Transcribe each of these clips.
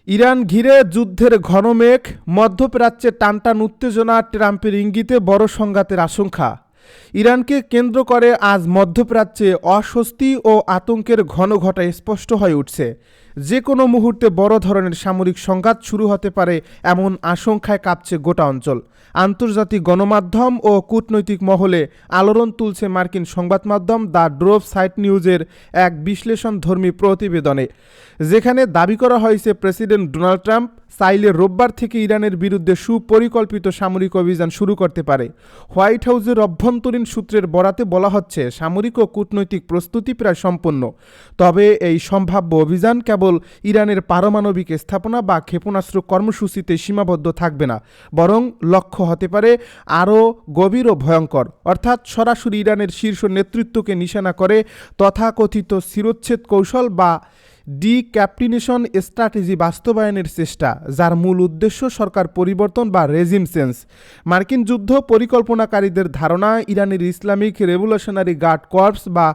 Iran ঘিরে যুদ্ধের ঘন মেঘ, মধ্যপ্রাচ্যে টানটান উত্তেজনা, ট্রাম্পের ইঙ্গিতে বড় সংঘাতের আশঙ্কা। ইরানকে কেন্দ্র করে আজ মধ্যপ্রাচ্যে অস্বস্তি ও আতঙ্কের ঘন ঘটা স্পষ্ট হয়ে উঠছে। যে কোনো মুহূর্তে বড় ধরনের সামরিক সংঘাত শুরু হতে পারে এমন আশঙ্কায় কাঁপছে গোটা অঞ্চল। আন্তর্জাতিক গণমাধ্যম ও কূটনৈতিক মহলে আলোড়ন তুলছে মার্কিন সংবাদ মাধ্যম দ্য ড্রোভ সাইট নিউজের এক বিশ্লেষণধর্মী প্রতিবেদনে, যেখানে দাবি করা হয়েছে প্রেসিডেন্ট ডোনাল্ড ট্রাম্প চাইলে রোববার থেকে ইরানের বিরুদ্ধে সুপরিকল্পিত সামরিক অভিযান শুরু করতে পারে। হোয়াইট হাউসের অভ্যন্তরীণ সূত্রের বরাতে বলা হচ্ছে, সামরিক ও কূটনৈতিক প্রস্তুতি প্রায় সম্পন্ন, তবে এই সম্ভাব্য অভিযান কেবল ইরানের পারমাণবিক স্থাপনা বা ক্ষেপণাস্ত্র কর্মসূচিতে সীমাবদ্ধ থাকবে না, বরং লক্ষ্য হতে পারে আরও গভীর ও ভয়ঙ্কর, অর্থাৎ সরাসরি ইরানের শীর্ষ নেতৃত্বকে নিশানা করে তথাকথিত শিরোচ্ছেদ কৌশল বা ডিক্যাপ্টিনেশন স্ট্র্যাটেজি বাস্তবায়নের চেষ্টা, যার মূল উদ্দেশ্য সরকার পরিবর্তন বা রেজিম চেঞ্জ। মার্কিন যুদ্ধ পরিকল্পনাকারীদের ধারণা, ইরানের ইসলামিক রেভলিউশনারি গার্ড কর্পস বা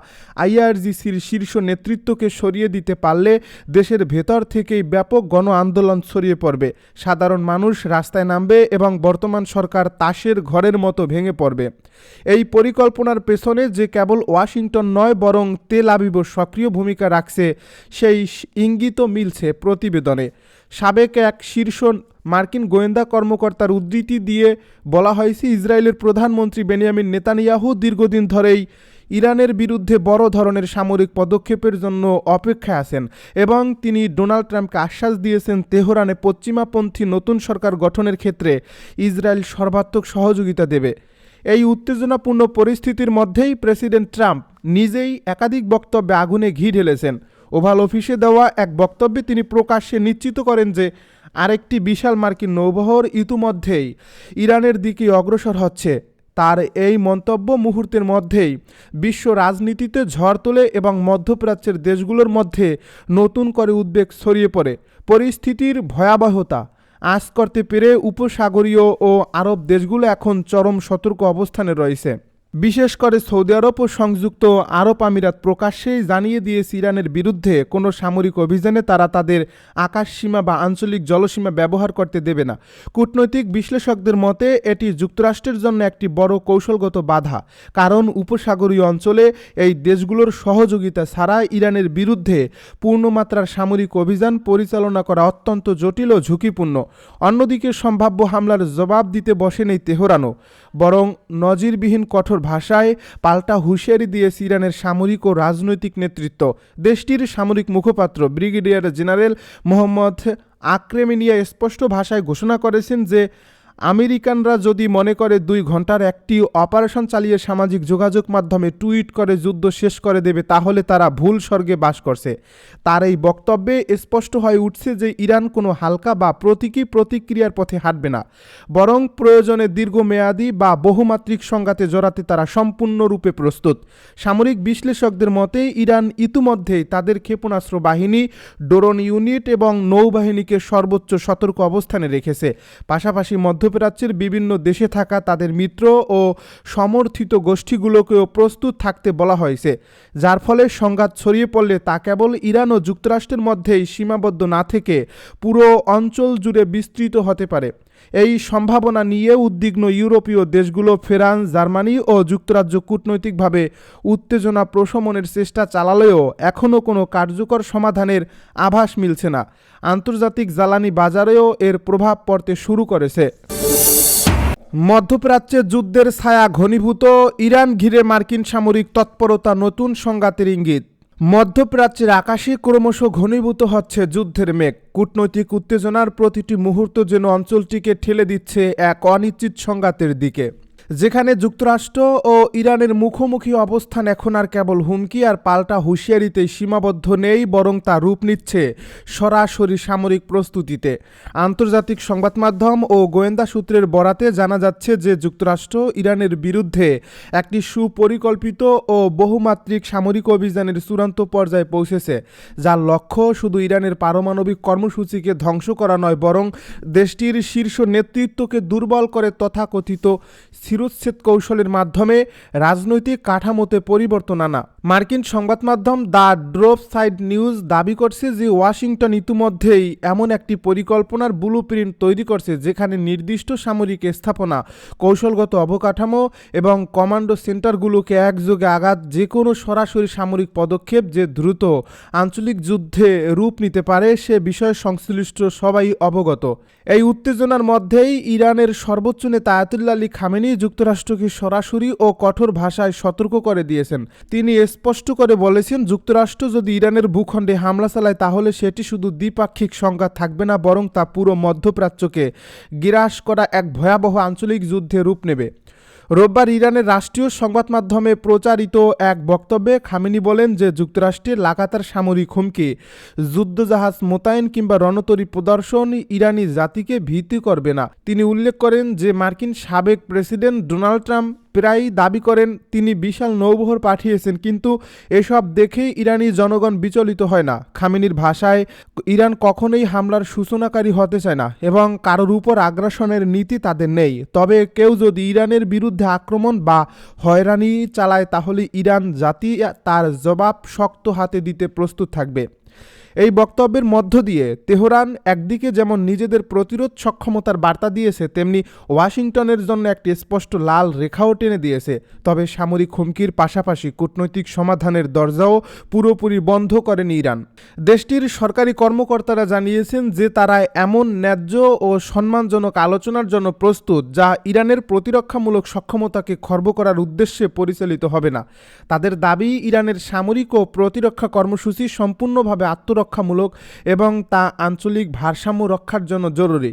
আইআরজিসির শীর্ষ নেতৃত্বকে সরিয়ে দিতে পারলে দেশের ভেতর থেকেই ব্যাপক গণ আন্দোলন ছড়িয়ে পড়বে, সাধারণ মানুষ রাস্তায় নামবে এবং বর্তমান সরকার তাসের ঘরের মতো ভেঙে পড়বে। এই পরিকল্পনার পেছনে যে কেবল ওয়াশিংটন নয়, বরং তেল আবিবও সক্রিয় ভূমিকা রাখছে, সেই ইঙ্গিতও মিলছে প্রতিবেদনে। সাবেক এক শীর্ষ মার্কিন গোয়েন্দা কর্মকর্তার উদ্ধৃতি দিয়ে বলা হয়েছে, ইসরায়েলের প্রধানমন্ত্রী বেনিয়ামিন নেতানিয়াহু দীর্ঘদিন ধরেই ইরানের বিরুদ্ধে বড় ধরনের সামরিক পদক্ষেপের জন্য অপেক্ষায় আছেন এবং তিনি ডোনাল্ড ট্রাম্পকে আশ্বাস দিয়েছেন তেহরানে পশ্চিমাপন্থী নতুন সরকার গঠনের ক্ষেত্রে ইসরায়েল সর্বাত্মক সহযোগিতা দেবে। এই উত্তেজনাপূর্ণ পরিস্থিতির মধ্যেই প্রেসিডেন্ট ট্রাম্প নিজেই একাধিক বক্তব্যে আগুনে ঘি ঢেলেছেন। ওভাল অফিসে দেওয়া এক বক্তব্যে তিনি প্রকাশ্যে নিশ্চিত করেন যে আরেকটি বিশাল মার্কিন নৌবহর ইতিমধ্যেই ইরানের দিকে অগ্রসর হচ্ছে। তার এই মন্তব্য মুহূর্তের মধ্যেই বিশ্ব রাজনীতিতে ঝড় তোলে এবং মধ্যপ্রাচ্যের দেশগুলোর মধ্যে নতুন করে উদ্বেগ ছড়িয়ে পড়ে। পরিস্থিতির ভয়াবহতা আঁচ করতে পেরে উপসাগরীয় ও আরব দেশগুলো এখন চরম সতর্ক অবস্থানে রয়েছে। বিশেষ করে সৌদি আরব ও সংযুক্ত আরব আমিরাত প্রকাশ্যেই জানিয়ে দিয়েছে, ইরানের বিরুদ্ধে কোনো সামরিক অভিযানে তারা তাদের আকাশসীমা বা আঞ্চলিক জলসীমা ব্যবহার করতে দেবে না। কূটনৈতিক বিশ্লেষকদের মতে এটি যুক্তরাষ্ট্রের জন্য একটি বড় কৌশলগত বাধা, কারণ উপসাগরীয় অঞ্চলে এই দেশগুলোর সহযোগিতা ছাড়া ইরানের বিরুদ্ধে পূর্ণমাত্রার সামরিক অভিযান পরিচালনা করা অত্যন্ত জটিল ও ঝুঁকিপূর্ণ। অন্যদিকে সম্ভাব্য হামলার জবাব দিতে বসেনি তেহরানও, বরং নজিরবিহীন কঠোর ভাষায় পাল্টা হুঁশিয়ারি দিয়েছে ইরানের সামরিক ও রাজনৈতিক নেতৃত্ব। দেশটির সামরিক মুখপাত্র ব্রিগেডিয়ার জেনারেল মোহাম্মদ আকরেমিনিয়া স্পষ্ট ভাষায় ঘোষণা করেছেন যে আমেরিকানরা যদি মনে করে 2 ঘন্টার একটি অপারেশন চালিয়ে সামাজিক যোগাযোগ মাধ্যমে টুইট করে যুদ্ধ শেষ করে দেবে, তাহলে তারা ভুল স্বর্গে বাস করছে। তার এই বক্তব্যে স্পষ্ট হয়ে উঠছে যে ইরান কোনো হালকা বা প্রতীকী প্রতিক্রিয়ার পথে হাঁটবে না, বরং প্রয়োজনে দীর্ঘমেয়াদী বা বহুমাত্রিক সংঘাতে জড়াতে তারা সম্পূর্ণরূপে প্রস্তুত। সামরিক বিশ্লেষকদের মতে ইরান ইতিমধ্যেই তাদের ক্ষেপণাস্ত্র বাহিনী, ড্রোন ইউনিট এবং নৌবাহিনীকে সর্বোচ্চ সতর্ক অবস্থানে রেখেছে। পাশাপাশি মধ্যপ্রাচ্যের বিভিন্ন দেশে থাকা তাদের মিত্র ও সমর্থিত গোষ্ঠীগুলোকেও প্রস্তুত থাকতে বলা হয়েছে, যার ফলে সংঘাত ছড়িয়ে পড়লে তা কেবল ইরান ও যুক্তরাষ্ট্রের মধ্যেই সীমাবদ্ধ না থেকে পুরো অঞ্চল জুড়ে বিস্তৃত হতে পারে। এই সম্ভাবনা নিয়ে উদ্বিগ্ন ইউরোপীয় দেশগুলো ফ্রান্স, জার্মানি ও যুক্তরাজ্য কূটনৈতিকভাবে উত্তেজনা প্রশমনের চেষ্টা চালালেও এখনও কোনো কার্যকর সমাধানের আভাস মিলছে না। আন্তর্জাতিক জ্বালানি বাজারেও এর প্রভাব পড়তে শুরু করেছে। মধ্যপ্রাচ্যে যুদ্ধের ছায়া ঘনীভূত, ইরান ঘিরে মার্কিন সামরিক তৎপরতা নতুন সংঘাতের ইঙ্গিত। মধ্যপ্রাচ্যের আকাশে ক্রমশ ঘনীভূত হচ্ছে যুদ্ধের মেঘ। কূটনৈতিক উত্তেজনার প্রতিটি মুহূর্ত যেন অঞ্চলটিকে ঠেলে দিচ্ছে এক অনিশ্চিত সংঘাতের দিকে, যেখানে যুক্তরাষ্ট্র ও ইরানের মুখোমুখি অবস্থান এখন আর কেবল হুমকি আর পাল্টা হুঁশিয়ারিতেই সীমাবদ্ধ নেই, বরং তা রূপ নিচ্ছে সরাসরি সামরিক প্রস্তুতিতে। আন্তর্জাতিক সংবাদ মাধ্যম ও গোয়েন্দা সূত্রের বরাতে জানা যাচ্ছে যে যুক্তরাষ্ট্র ইরানের বিরুদ্ধে একটি সুপরিকল্পিত ও বহুমাত্রিক সামরিক অভিযানের চূড়ান্ত পর্যায়ে পৌঁছেছে, যার লক্ষ্য শুধু ইরানের পারমাণবিক কর্মসূচিকে ধ্বংস করা নয়, বরং দেশটির শীর্ষ নেতৃত্বকে দুর্বল করে তথাকথিত শিরোচ্ছেদ কৌশলের মাধ্যমে রাজনৈতিক কাঠামোতে পরিবর্তন আনা। মার্কিন সংবাদ মাধ্যম দ্য ড্রপ সাইড নিউজ দাবি করছে যে ওয়াশিংটন ইতিমধ্যেই এমন একটি পরিকল্পনার ব্লুপ্রিন্ট তৈরি করছে যেখানে নির্দিষ্ট সামরিক স্থাপনা, কৌশলগত অবকাঠামো এবং কমান্ডো সেন্টারগুলোকে একযোগে আঘাত যে কোনো সরাসরি সামরিক পদক্ষেপ যে দ্রুত আঞ্চলিক যুদ্ধে রূপ নিতে পারে সে বিষয়ে সংশ্লিষ্ট সবাই অবগত। এই উত্তেজনার মধ্যেই ইরানের সর্বোচ্চ নেতা আয়াতুল্লাহ আলী খামেনি যুক্তরাষ্ট্রকে সরাসরি ও কঠোর ভাষায় সতর্ক করে দিয়েছেন। তিনি স্পষ্ট করে বলেছেন, যুক্তরাষ্ট্র যদি ইরানের ভূখণ্ডে হামলা চালায় তাহলে সেটি শুধু দ্বিপাক্ষিক সংঘাত থাকবে না, বরং তা পুরো মধ্যপ্রাচ্যকে গ্রাস করা এক ভয়াবহ আঞ্চলিক যুদ্ধে রূপ নেবে। রোববার ইরানের রাষ্ট্রীয় সংবাদ মাধ্যমে প্রচারিত এক বক্তব্যে খামেনি বলেন যে যুক্তরাষ্ট্রের লাগাতার সামরিক হুমকি, যুদ্ধজাহাজ মোতায়েন কিংবা রণতরী প্রদর্শন ইরানি জাতিকে ভীতি করবে না। তিনি উল্লেখ করেন যে মার্কিন সাবেক প্রেসিডেন্ট ডোনাল্ড ট্রাম্প প্রায়ই দাবি করেন তিনি বিশাল নৌবহর পাঠিয়েছেন, কিন্তু এসব দেখেই ইরানি জনগণ বিচলিত হয় না। খামেনির ভাষায়, ইরান কখনোই হামলার সূচনাকারী হতে চায় না এবং কারোর উপর আগ্রাসনের নীতি তাদের নেই। তবে কেউ যদি ইরানের বিরুদ্ধে আক্রমণ বা হয়রানি চালায় তাহলে ইরান জাতি তার জবাব শক্ত হাতে দিতে প্রস্তুত থাকবে। এই বক্তব্যের মধ্য দিয়ে তেহরান একদিকে যেমন নিজেদের প্রতিরোধ সক্ষমতার বার্তা দিয়েছে, তেমনি ওয়াশিংটনের জন্য একটি স্পষ্ট লাল রেখাও টেনে দিয়েছে। তবে সামরিক হুমকির পাশাপাশি কূটনৈতিক সমাধানের দরজাও পুরোপুরি বন্ধ করেনি ইরান। দেশটির সরকারি কর্মকর্তারা জানিয়েছেন যে তারা এমন ন্যায্য ও সম্মানজনক আলোচনার জন্য প্রস্তুত যা ইরানের প্রতিরক্ষামূলক সক্ষমতাকে খর্ব করার উদ্দেশ্যে পরিচালিত হবে না। তাদের দাবি, ইরানের সামরিক ও প্রতিরক্ষা কর্মসূচি সম্পূর্ণভাবে আত্মরক্ষামূলক এবং তা আঞ্চলিক ভারসাম্য রক্ষার জন্য জরুরি।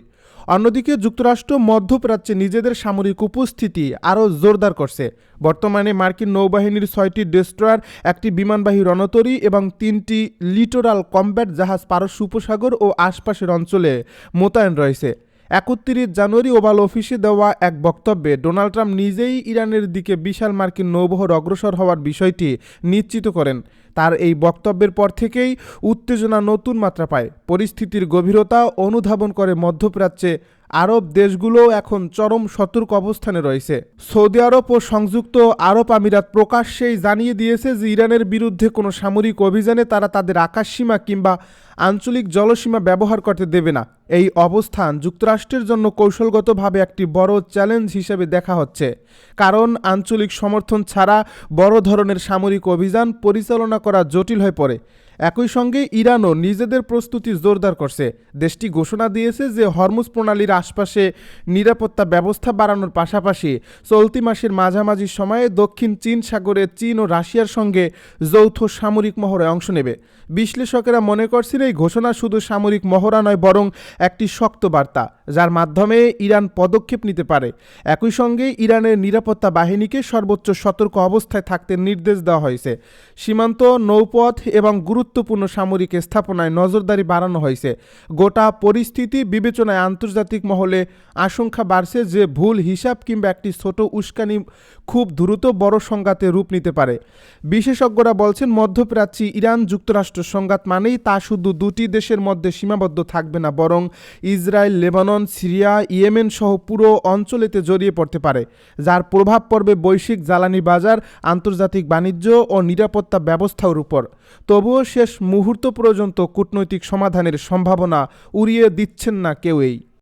অন্যদিকে যুক্তরাষ্ট্র মধ্যপ্রাচ্যে নিজেদের সামরিক উপস্থিতি আরও জোরদার করছে। বর্তমানে মার্কিন নৌবাহিনীর 6টি ডেস্ট্রয়ার, একটি বিমানবাহী রণতরী এবং 3টি লিটোরাল কমব্যাট জাহাজ পারস্য উপসাগর ও আশপাশের অঞ্চলে মোতায়েন রয়েছে। 31 জানুয়ারি ওভাল অফিসে দেওয়া এক বক্তব্যে ডোনাল্ড ট্রাম্প নিজেই ইরানের দিকে বিশাল মার্কিন নৌবহর অগ্রসর হওয়ার বিষয়টি নিশ্চিত করেন। তার এই বক্তব্যের পর থেকেই উত্তেজনা নতুন মাত্রা পায়। পরিস্থিতির গভীরতা অনুধাবন করে মধ্যপ্রাচ্যে আরব দেশগুলোও এখন চরম সতর্ক অবস্থানে রয়েছে। সৌদি আরব ও সংযুক্ত আরব আমিরাত প্রকাশ্যেই জানিয়ে দিয়েছে যে ইরানের বিরুদ্ধে কোনো সামরিক অভিযানে তারা তাদের আকাশসীমা কিংবা আঞ্চলিক জলসীমা ব্যবহার করতে দেবে না। এই অবস্থান যুক্তরাষ্ট্রের জন্য কৌশলগতভাবে একটি বড় চ্যালেঞ্জ হিসেবে দেখা হচ্ছে, কারণ আঞ্চলিক সমর্থন ছাড়া বড় ধরনের সামরিক অভিযান পরিচালনা করা জটিল হয়ে পড়ে। একই সঙ্গে ইরানও নিজেদের প্রস্তুতি জোরদার করছে। দেশটি ঘোষণা দিয়েছে যে হরমুজ প্রণালীর আশপাশে নিরাপত্তা ব্যবস্থা বাড়ানোর পাশাপাশি চলতি মাসের মাঝামাঝি সময়ে দক্ষিণ চীন সাগরে চীন ও রাশিয়ার সঙ্গে যৌথ সামরিক মহড়ায় অংশ নেবে। বিশ্লেষকেরা মনে করছেন এই ঘোষণা শুধু সামরিক মহড়া নয়, বরং একটি শক্ত বার্তা যার মাধ্যমে ইরান পদক্ষেপ নিতে পারে। একই সঙ্গে ইরানের নিরাপত্তা বাহিনীকে সর্বোচ্চ সতর্ক অবস্থায় থাকতে নির্দেশ দেওয়া হয়েছে। সীমান্ত, নৌপথ এবং গুরুত্বপূর্ণ সামরিক স্থাপনায় নজরদারি বাড়ানো হয়েছে। গোটা পরিস্থিতি বিবেচনায় আন্তর্জাতিক মহলে আশঙ্কা বাড়ছে যে ভুল হিসাব কিংবা একটি ছোট উস্কানি খুব দ্রুত বড় সংঘাতে রূপ নিতে পারে। বিশেষজ্ঞরা বলছেন, মধ্যপ্রাচ্যে ইরান যুক্তরাষ্ট্র সংঘাত মানেই তা শুধু দুটি দেশের মধ্যে সীমাবদ্ধ থাকবে না, বরং ইসরায়েল, লেবানন, সিরিয়া, ইয়েমেন সহ পুরো অঞ্চলেতে জড়িয়ে পড়তে পারে, যার প্রভাব পড়বে বৈশ্বিক জ্বালানি বাজার, আন্তর্জাতিক বাণিজ্য ও নিরাপত্তা ব্যবস্থার উপর। তবুও শেষ মুহূর্ত পর্যন্ত কূটনৈতিক সমাধানের সম্ভাবনা উড়িয়ে দিচ্ছেন না কেউই।